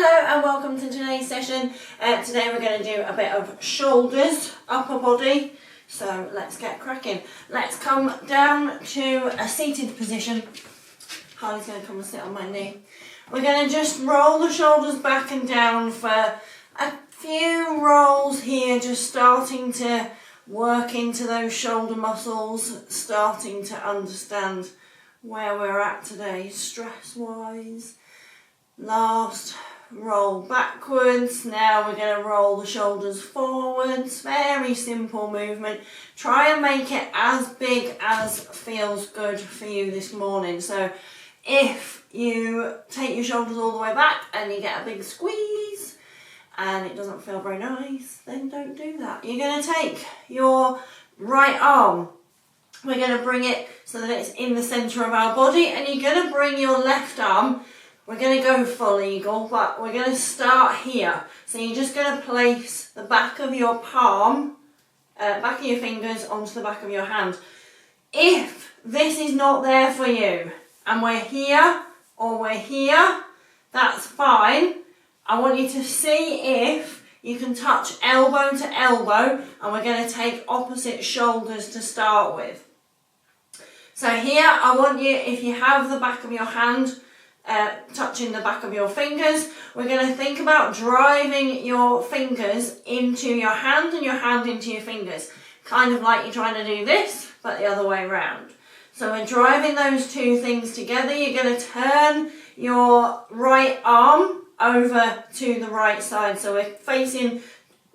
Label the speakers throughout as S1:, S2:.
S1: Hello and welcome to today's session. Today we're going to do a bit of shoulders, upper body. So let's get cracking. Let's come down to a seated position. Harley's going to come and sit on my knee. We're going to just roll the shoulders back and down for a few rolls here, just starting to work into those shoulder muscles, starting to understand where we're at today stress wise. Last roll backwards. Now we're going to roll the shoulders forwards. Very simple movement. Try and make it as big as feels good for you this morning. So if you take your shoulders all the way back and you get a big squeeze and it doesn't feel very nice, then don't do that. You're going to take your right arm. We're going to bring it so that it's in the centre of our body, and you're going to bring your left arm. We're going to go full eagle, but we're going to start here. So you're just going to place the back of your palm, back of your fingers onto the back of your hand. If this is not there for you, and we're here or we're here, that's fine. I want you to see if you can touch elbow to elbow, and we're going to take opposite shoulders to start with. So here, I want you, if you have the back of your hand touching the back of your fingers, we're going to think about driving your fingers into your hand and your hand into your fingers. Kind of like you're trying to do this, but the other way around. So we're driving those two things together. You're going to turn your right arm over to the right side. So we're facing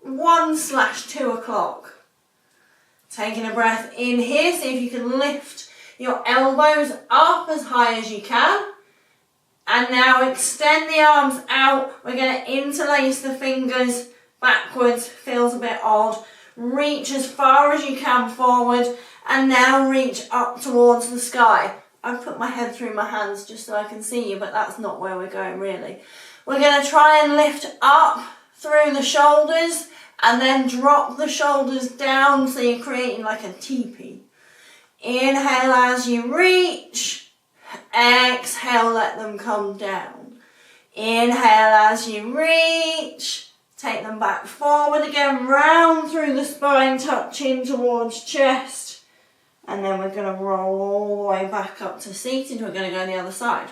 S1: 1/2 o'clock. Taking a breath in here. See if you can lift your elbows up as high as you can. And now extend the arms out. We're going to interlace the fingers backwards. Feels a bit odd. Reach as far as you can forward. And now reach up towards the sky. I've put my head through my hands just so I can see you, but that's not where we're going really. We're going to try and lift up through the shoulders and then drop the shoulders down so you're creating like a teepee. Inhale as you reach. Exhale, let them come down. Inhale as you reach. Take them back forward again, round through the spine, touching towards chest. And then we're going to roll all the way back up to seated. We're going to go the other side.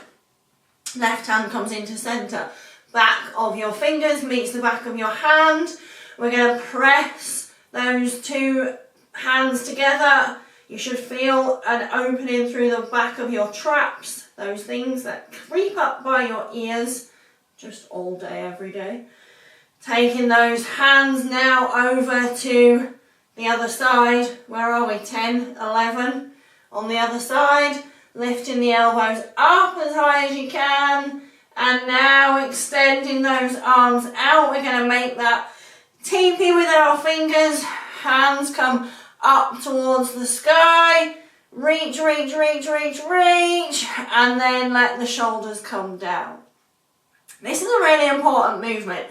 S1: Left hand comes into centre. Back of your fingers meets the back of your hand. We're going to press those two hands together. You should feel an opening through the back of your traps, those things that creep up by your ears just all day, every day. Taking those hands now over to the other side. Where are we? 10, 11. On the other side, lifting the elbows up as high as you can. And now extending those arms out. We're going to make that teepee with our fingers. Hands come up towards the sky. Reach, reach, reach, reach, reach. And then let the shoulders come down. This is a really important movement.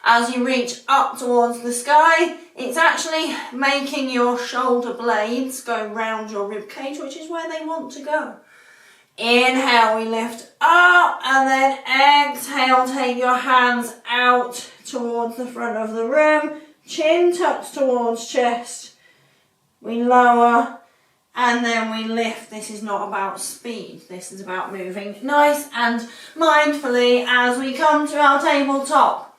S1: As you reach up towards the sky, it's actually making your shoulder blades go round your rib cage, which is where they want to go. Inhale, we lift up, and then exhale, take your hands out towards the front of the room. Chin tucks towards chest. We lower, and then we lift. This is not about speed. This is about moving nice and mindfully as we come to our tabletop.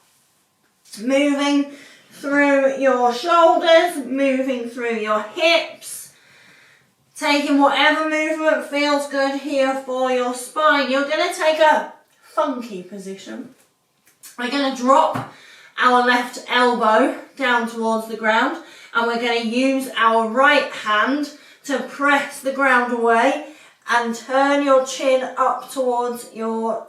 S1: Moving through your shoulders, moving through your hips. Taking whatever movement feels good here for your spine. You're going to take a funky position. We're going to drop our left elbow down towards the ground, and we're going to use our right hand to press the ground away and turn your chin up towards your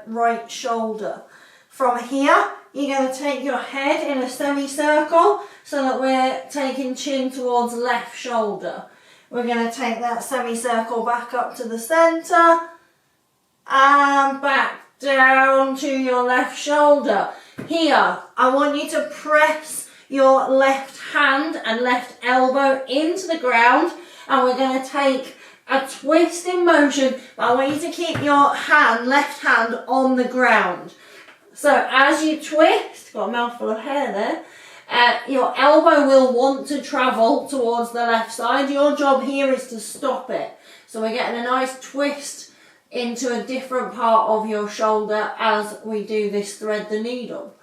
S1: right shoulder. From here, you're going to take your head in a semicircle so that we're taking chin towards left shoulder. We're going to take that semicircle back up to the centre and back down to your left shoulder. Here, I want you to press your left hand and left elbow into the ground, and we're going to take a twist in motion, but I want you to keep your hand, left hand, on the ground. So as you twist, got a mouthful of hair there, your elbow will want to travel towards the left side. Your job here is to stop it. So we're getting a nice twist into a different part of your shoulder as we do this thread the needle.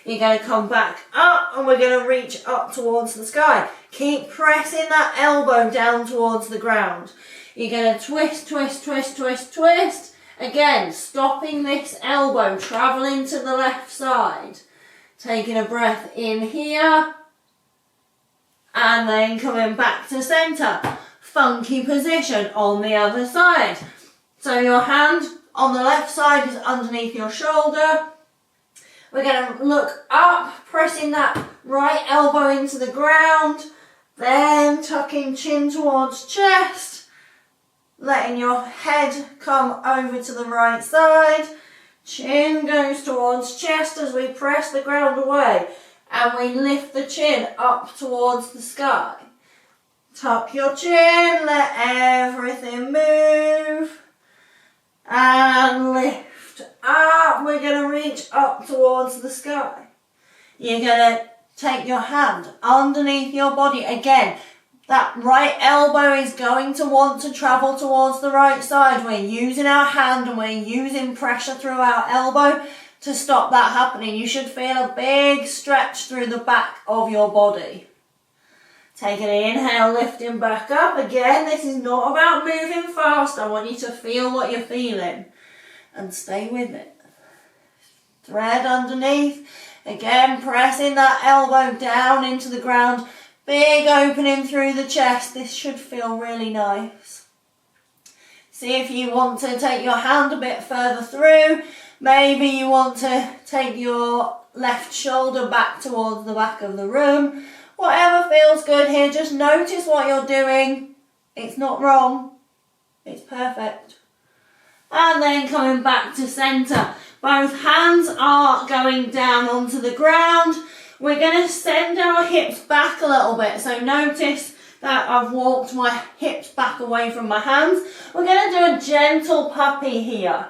S1: You're going to come back up and we're going to reach up towards the sky. Keep pressing that elbow down towards the ground. You're going to twist, twist, twist, twist, twist. Again, stopping this elbow, travelling to the left side. Taking a breath in here. And then coming back to centre. Funky position on the other side. So your hand on the left side is underneath your shoulder. We're going to look up, pressing that right elbow into the ground, then tucking chin towards chest, letting your head come over to the right side. Chin goes towards chest as we press the ground away, and we lift the chin up towards the sky. Tuck your chin, let everything move, and lift up. We're going to reach up towards the sky. You're going to take your hand underneath your body. Again, that right elbow is going to want to travel towards the right side. We're using our hand and we're using pressure through our elbow to stop that happening. You should feel a big stretch through the back of your body. Take an inhale, lifting back up. Again, this is not about moving fast. I want you to feel what you're feeling and stay with it. Thread underneath. Again, pressing that elbow down into the ground. Big opening through the chest. This should feel really nice. See if you want to take your hand a bit further through. Maybe you want to take your left shoulder back towards the back of the room. Whatever feels good here, just notice what you're doing. It's not wrong. It's perfect. And then coming back to centre. Both hands are going down onto the ground. We're going to send our hips back a little bit. So notice that I've walked my hips back away from my hands. We're going to do a gentle puppy here.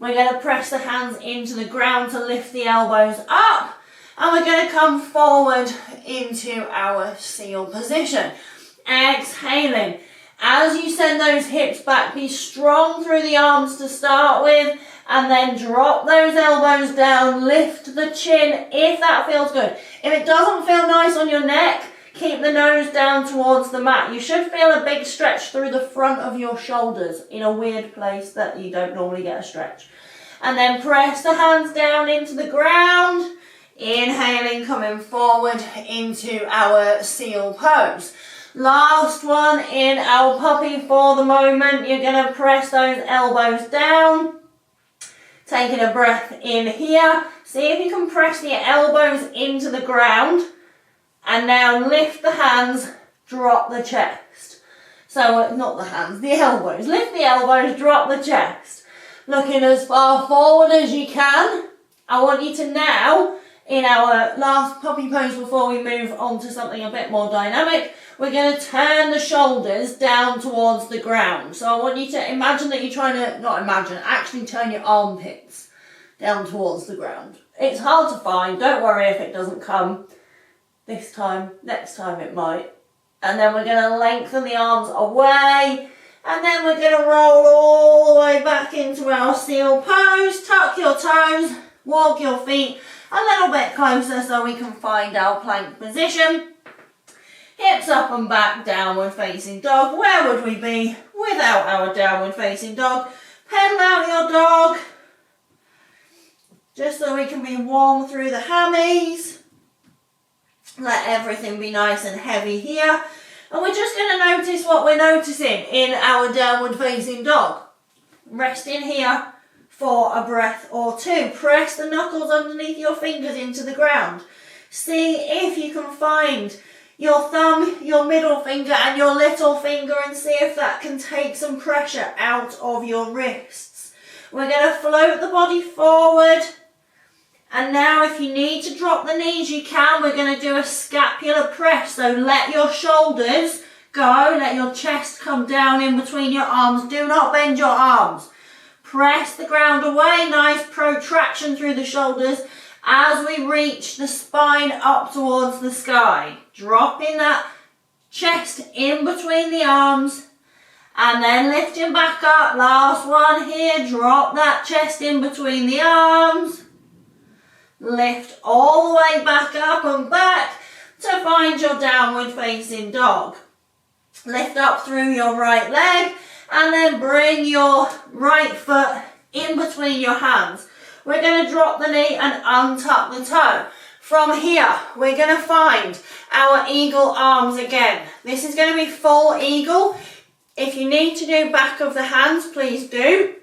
S1: We're going to press the hands into the ground to lift the elbows up. And we're going to come forward into our seal position. Exhaling. As you send those hips back, be strong through the arms to start with, and then drop those elbows down, lift the chin if that feels good. If it doesn't feel nice on your neck, keep the nose down towards the mat. You should feel a big stretch through the front of your shoulders in a weird place that you don't normally get a stretch. And then press the hands down into the ground. Inhaling, coming forward into our seal pose. Last one in our puppy for the moment. You're going to press those elbows down. Taking a breath in here. See if you can press the elbows into the ground. And now lift the hands, drop the chest. So, not the hands, the elbows. Lift the elbows, drop the chest. Looking as far forward as you can. I want you to now, in our last puppy pose before we move on to something a bit more dynamic, we're going to turn the shoulders down towards the ground. So I want you to imagine that you're trying to, not imagine, actually turn your armpits down towards the ground. It's hard to find, don't worry if it doesn't come this time, next time it might. And then we're going to lengthen the arms away, and then we're going to roll all the way back into our seal pose. Tuck your toes, walk your feet a little bit closer so we can find our plank position. Hips up and back, downward facing dog. Where would we be without our downward facing dog? Pedal out your dog, just so we can be warm through the hammies. Let everything be nice and heavy here. And we're just going to notice what we're noticing in our downward facing dog. Resting here for a breath or two. Press the knuckles underneath your fingers into the ground. See if you can find your thumb, your middle finger and your little finger, and see if that can take some pressure out of your wrists. We're going to float the body forward. And now if you need to drop the knees, you can. We're going to do a scapular press. So let your shoulders go. Let your chest come down in between your arms. Do not bend your arms. press the ground away, nice protraction through the shoulders as we reach the spine up towards the sky. Dropping that chest in between the arms and then lifting back up. Last one here, drop that chest in between the arms. Lift all the way back up and back to find your downward facing dog. Lift up through your right leg and then bring your right foot in between your hands. We're going to drop the knee and untuck the toe. From here, we're going to find our eagle arms again. This is going to be full eagle. If you need to do back of the hands, please do.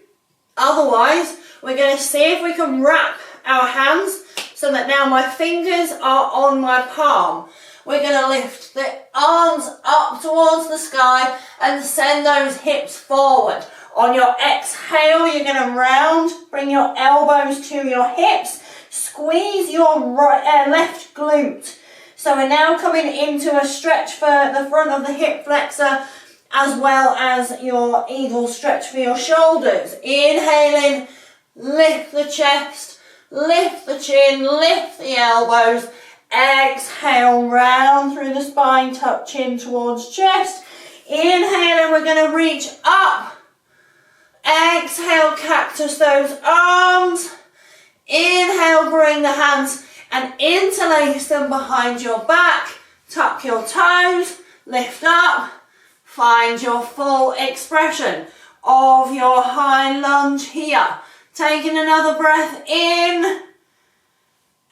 S1: Otherwise, we're going to see if we can wrap our hands so that now my fingers are on my palm. We're going to lift the arms up towards the sky and send those hips forward. On your exhale, you're going to round, bring your elbows to your hips, squeeze your left glute. So we're now coming into a stretch for the front of the hip flexor as well as your eagle stretch for your shoulders. Inhaling, lift the chest, lift the chin, lift the elbows. Exhale, round through the spine, tuck chin towards chest. Inhaling, we're going to reach up. Exhale, cactus those arms. Inhale, bring the hands and interlace them behind your back. Tuck your toes, lift up. Find your full expression of your high lunge here. Taking another breath in.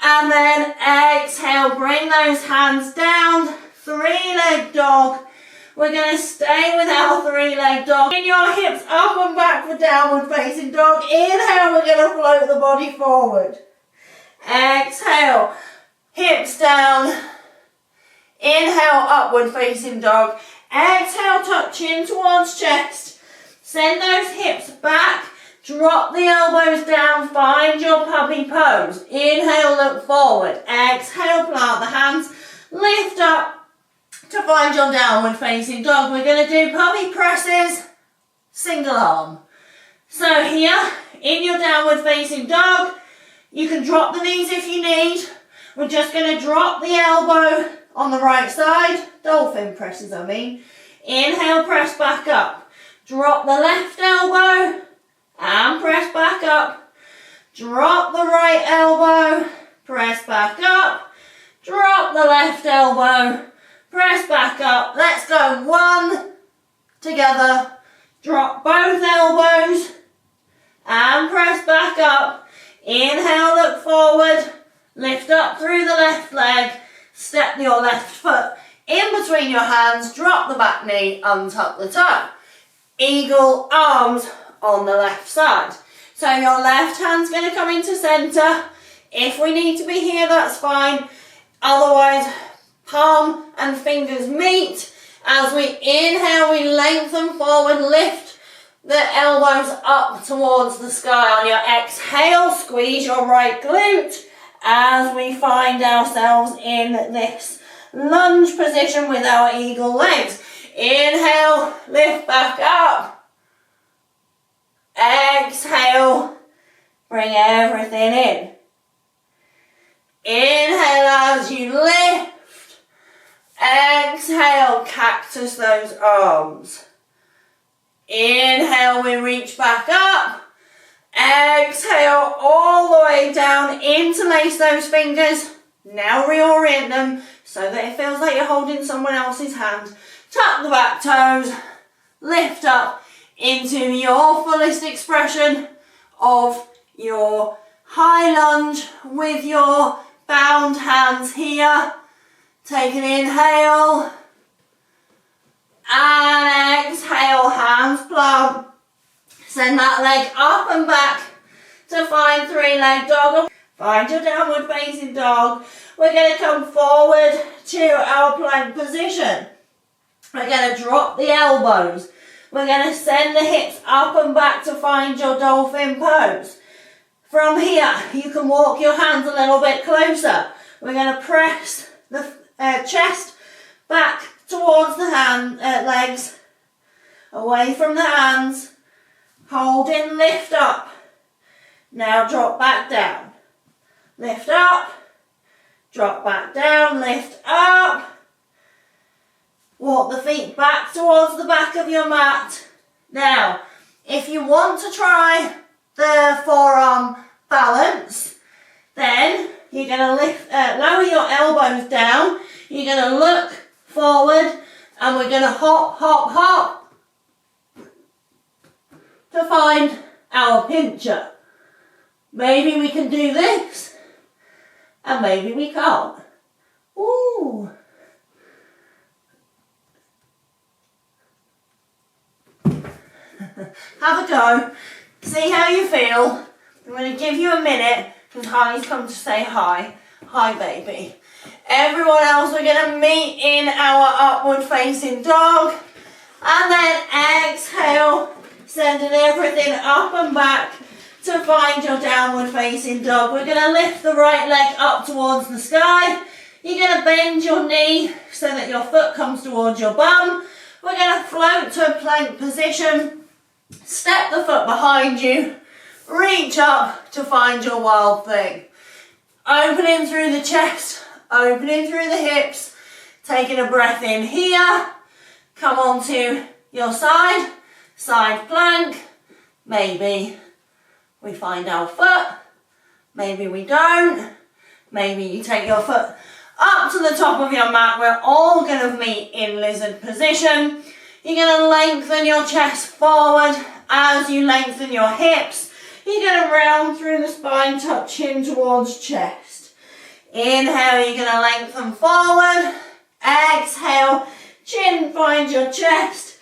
S1: And then exhale, bring those hands down. Three-leg dog. We're going to stay with our three-leg dog. Bring your hips up and back for downward facing dog. Inhale, we're going to float the body forward. Exhale, hips down. Inhale, upward facing dog. Exhale, tuck chin towards chest. Send those hips back. Drop the elbows down, find your puppy pose. Inhale, look forward. Exhale, plant the hands. Lift up to find your downward facing dog. We're going to do puppy presses, single arm. So here, in your downward facing dog, you can drop the knees if you need. We're just going to drop the elbow on the right side. Dolphin presses, I mean. Inhale, press back up. Drop the left elbow. And press back up. Drop the right elbow. Press back up. Drop the left elbow. Press back up. Let's go. One. Together. Drop both elbows. And press back up. Inhale, look forward. Lift up through the left leg. Step your left foot in between your hands. Drop the back knee. Untuck the toe. Eagle arms on the left side. So your left hand's going to come into centre. If we need to be here, that's fine. Otherwise, palm and fingers meet. As we inhale, we lengthen forward, lift the elbows up towards the sky. On your exhale, squeeze your right glute as we find ourselves in this lunge position with our eagle legs. Inhale, lift back up. Exhale, bring everything in. Inhale as you lift. Exhale, cactus those arms. Inhale, we reach back up. Exhale, all the way down. Interlace those fingers. Now reorient them so that it feels like you're holding someone else's hand. Tuck the back toes. Lift up into your fullest expression of your high lunge with your bound hands here. Take an inhale and exhale, hands plump. Send that leg up and back to find three-leg dog. Find your downward facing dog. We're going to come forward to our plank position. We're going to drop the elbows. We're going to send the hips up and back to find your dolphin pose. From here, you can walk your hands a little bit closer. We're going to press the chest back towards the legs, away from the hands. hold in, lift up. Now drop back down. Lift up, drop back down, lift up. Walk the feet back towards the back of your mat. Now, if you want to try the forearm balance, then you're going to lower your elbows down. You're going to look forward and we're going to hop, hop, hop to find our pincher. Maybe we can do this and maybe we can't. Ooh. Have a go. See how you feel. I'm going to give you a minute because Harley's come to say hi. Hi, baby. Everyone else, we're going to meet in our upward facing dog. And then exhale, sending everything up and back to find your downward facing dog. We're going to lift the right leg up towards the sky. You're going to bend your knee so that your foot comes towards your bum. We're going to float to a plank position. Step the foot behind you. Reach up to find your wild thing. Opening through the chest, opening through the hips. Taking a breath in here. Come onto your side. Side plank. Maybe we find our foot. Maybe we don't. Maybe you take your foot up to the top of your mat. We're all going to meet in lizard position. You're going to lengthen your chest forward as you lengthen your hips. You're going to round through the spine, tuck chin towards chest. Inhale, you're going to lengthen forward. Exhale, chin finds your chest.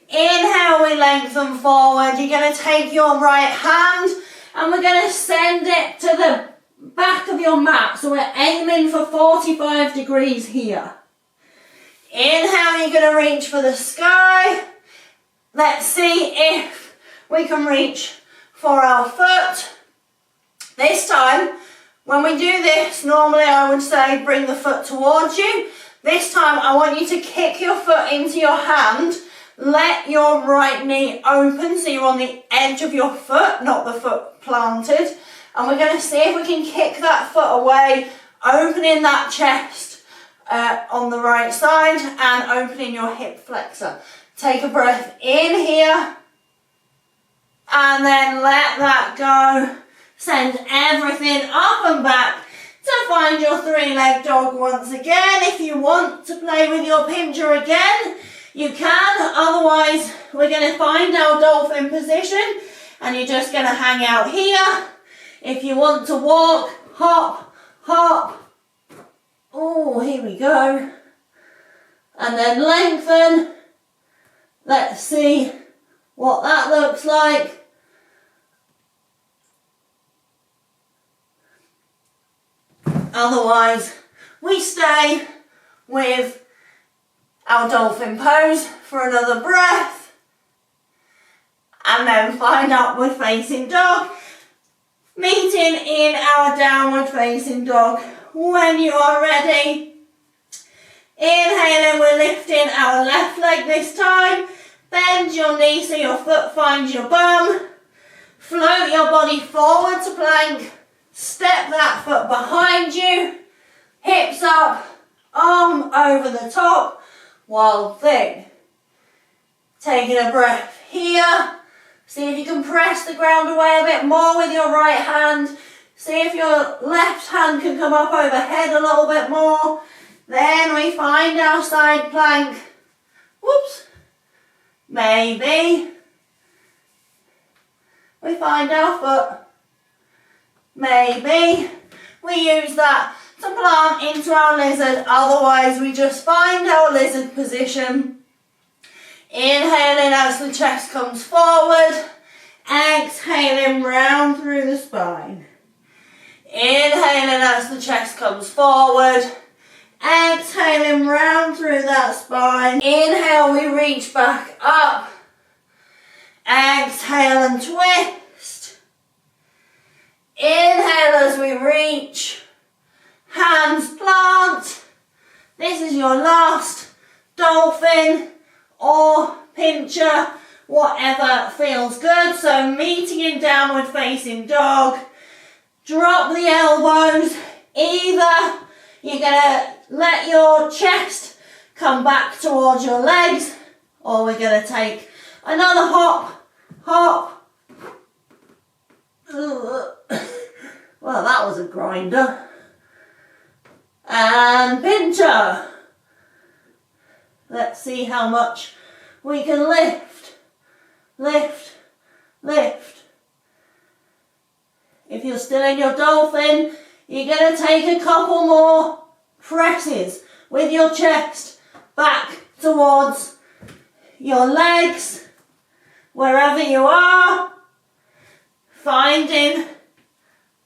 S1: Inhale, we lengthen forward. You're going to take your right hand and we're going to send it to the back of your mat. So we're aiming for 45 degrees here. Inhale, you're going to reach for the sky. Let's see if we can reach for our foot. This time, when we do this, normally I would say bring the foot towards you. This time, I want you to kick your foot into your hand. Let your right knee open so you're on the edge of your foot, not the foot planted. And we're going to see if we can kick that foot away, opening that chest on the right side and opening your hip flexor. Take a breath in here and then let that go. Send everything up and back to find your three-leg dog once again. If you want to play with your pincher again, you can. Otherwise, we're going to find our dolphin position and you're just going to hang out here. If you want to walk, hop, hop. Oh, here we go. And then lengthen. Let's see what that looks like. Otherwise, we stay with our dolphin pose for another breath. And then find upward facing dog. Meeting in our downward facing dog. When you are ready, inhaling, we're lifting our left leg this time. Bend your knee so your foot finds your bum. Float your body forward to plank. Step that foot behind you. Hips up, arm over the top. Wild thing. Taking a breath here. See if you can press the ground away a bit more with your right hand. See if your left hand can come up overhead a little bit more. Then we find our side plank. Whoops. Maybe we find our foot. Maybe we use that to plant into our lizard. Otherwise, we just find our lizard position. Inhaling as the chest comes forward. Exhaling round through the spine. Inhaling as the chest comes forward. Exhaling round through that spine. Inhale, we reach back up. Exhale and twist. Inhale as we reach. Hands plant. This is your last dolphin or pincher whatever feels good. So meeting in downward facing dog, drop the elbows. Either you're going to let your chest come back towards your legs, or we're going to take another hop, hop. Well, that was a grinder. And Pincha. Let's see how much we can lift, lift, lift. If you're still in your dolphin, you're going to take a couple more presses with your chest back towards your legs, wherever you are, finding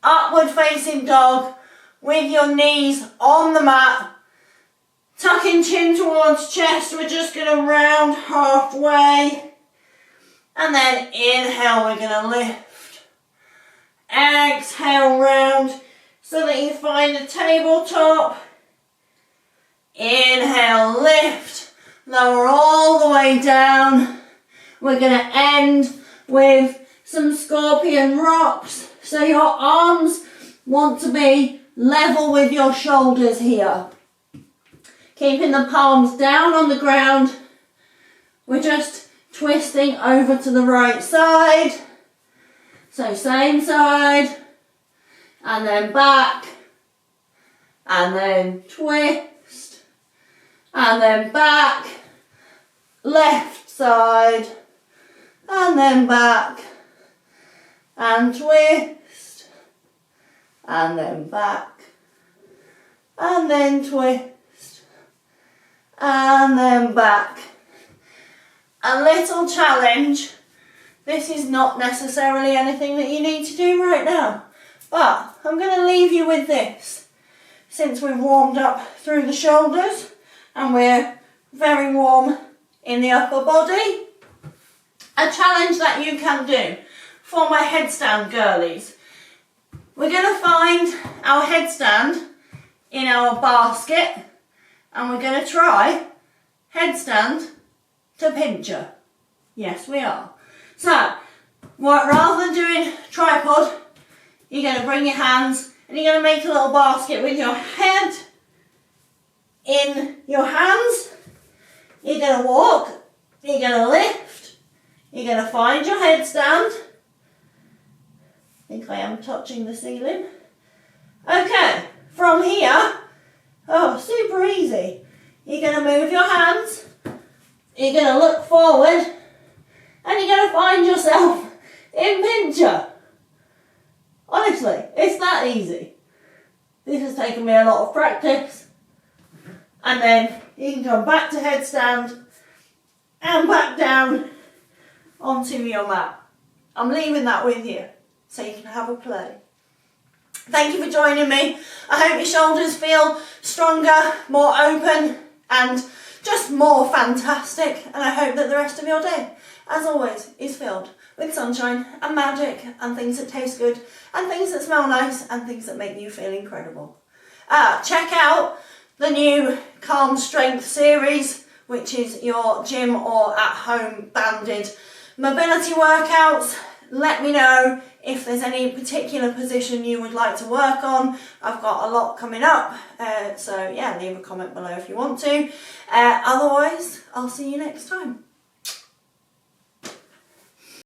S1: upward facing dog with your knees on the mat, tucking chin towards chest. We're just going to round halfway, and then inhale, we're going to lift, exhale, round so that you find a tabletop. Inhale, lift, lower all the way down. We're going to end with some scorpion rocks. So your arms want to be level with your shoulders here. Keeping the palms down on the ground. We're just twisting over to the right side. So same side, and then back, and then twist, and then back, left side, and then back, and twist, and then back, and then twist, and then back. A little challenge. This is not necessarily anything that you need to do right now, but I'm going to leave you with this. Since we've warmed up through the shoulders and we're very warm in the upper body, a challenge that you can do for my headstand girlies. We're going to find our headstand in our basket, and we're going to try headstand to Pincha. Yes, we are. So, rather than doing tripod, you're going to bring your hands and you're going to make a little basket with your head in your hands. You're going to walk, you're going to lift, you're going to find your headstand. I think I am touching the ceiling. Okay, from here, super easy. You're going to move your hands, you're going to look forward, and you're going to find yourself in Pincha. Honestly, it's that easy. This has taken me a lot of practice. And then you can come back to headstand and back down onto your mat. I'm leaving that with you so you can have a play. Thank you for joining me. I hope your shoulders feel stronger, more open, and just more fantastic. And I hope that the rest of your day, as always, is filled with sunshine and magic and things that taste good and things that smell nice and things that make you feel incredible. Check out the new Calm Strength series, which is your gym or at home banded mobility workouts. Let me know if there's any particular position you would like to work on. I've got a lot coming up, so yeah, leave a comment below if you want to. Otherwise, I'll see you next time.